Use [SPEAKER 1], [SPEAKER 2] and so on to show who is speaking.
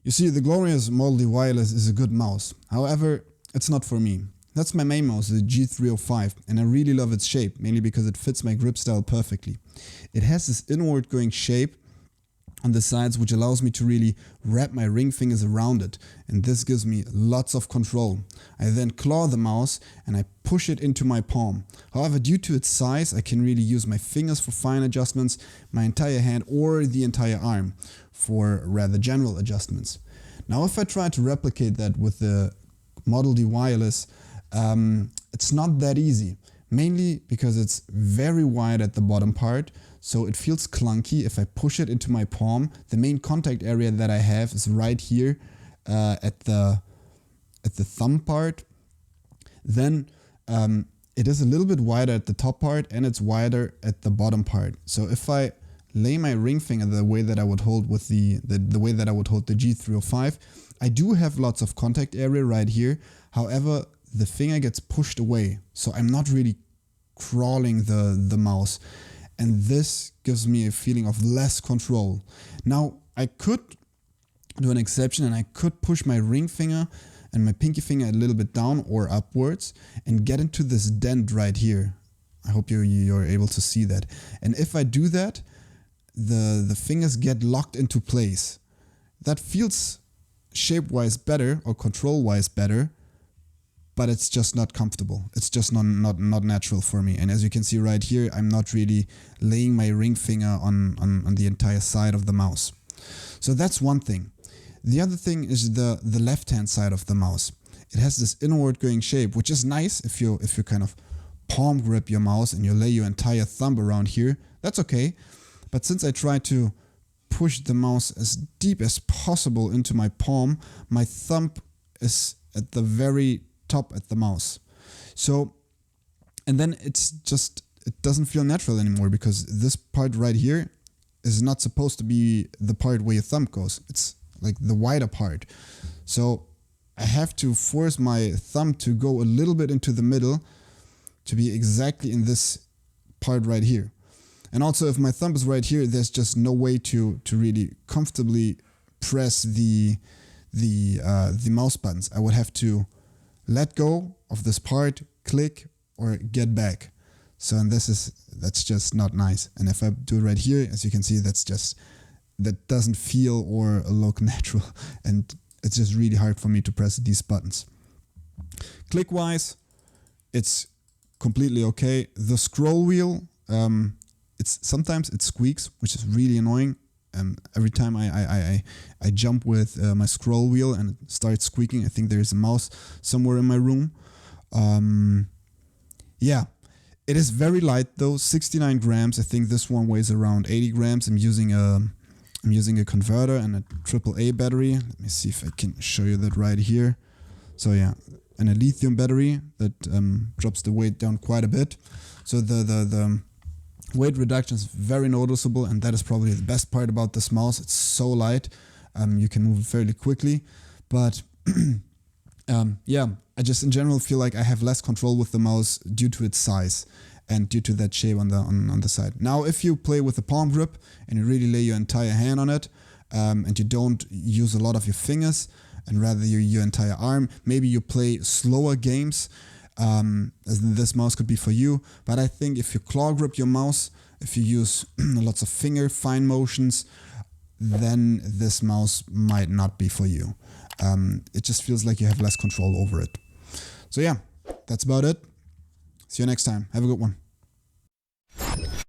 [SPEAKER 1] You see, the glorious Model Wireless is a good mouse. However, it's not for me. That's my main mouse, the G305, and I really love its shape, mainly because it fits my grip style perfectly. It has this inward going shape on the sides, which allows me to really wrap my ring fingers around it, and this gives me lots of control. I then claw the mouse and I push it into my palm. However, due to its size, I can really use my fingers for fine adjustments, my entire hand or the entire arm for rather general adjustments. Now, if I try to replicate that with the Model D Wireless, it's not that easy, mainly because it's very wide at the bottom part, so it feels clunky if I push it into my palm. The main contact area that I have is right here at the thumb part. Then it is a little bit wider at the top part and it's wider at the bottom part. So if I lay my ring finger the way that I would hold with the way that I would hold the G305, I do have lots of contact area right here. However, the finger gets pushed away, so I'm not really crawling the mouse, and this gives me a feeling of less control. Now, I could do an exception and I could push my ring finger and my pinky finger a little bit down or upwards and get into this dent right here. I hope you're able to see that. And if I do that, the fingers get locked into place. That feels shape-wise better or control-wise better, but it's just not comfortable. It's just not natural for me. And as you can see right here, I'm not really laying my ring finger on the entire side of the mouse. So that's one thing. The other thing is the left-hand side of the mouse. It has this inward going shape, which is nice if you kind of palm grip your mouse and you lay your entire thumb around here. That's okay. But since I try to push the mouse as deep as possible into my palm, my thumb is at the very top at the mouse. So, and then it doesn't feel natural anymore, because this part right here is not supposed to be the part where your thumb goes. It's like the wider part. So I have to force my thumb to go a little bit into the middle to be exactly in this part right here. And also, if my thumb is right here, there's just no way to really comfortably press the mouse buttons. I would have to let go of this part, click, or get back. So, and that's just not nice. And if I do it right here, as you can see, that doesn't feel or look natural, and it's just really hard for me to press these buttons. Click-wise, it's completely okay. The scroll wheel, sometimes it squeaks, which is really annoying. Every time I jump with my scroll wheel and it starts squeaking, I think there's a mouse somewhere in my room. Yeah, it is very light though, 69 grams. I think this one weighs around 80 grams. I'm using a converter and a AAA battery. Let me see if I can show you that right here. So yeah, and a lithium battery that drops the weight down quite a bit. So the weight reduction is very noticeable, and that is probably the best part about this mouse. It's so light, you can move it fairly quickly, but yeah, I just in general feel like I have less control with the mouse due to its size and due to that shape on the side. Now, if you play with a palm grip and you really lay your entire hand on it, and you don't use a lot of your fingers and rather your entire arm, maybe you play slower games, this mouse could be for you. But I think if you claw grip your mouse, if you use lots of finger fine motions, then this mouse might not be for you. It just feels like you have less control over it. So yeah, that's about it. See you next time. Have a good one.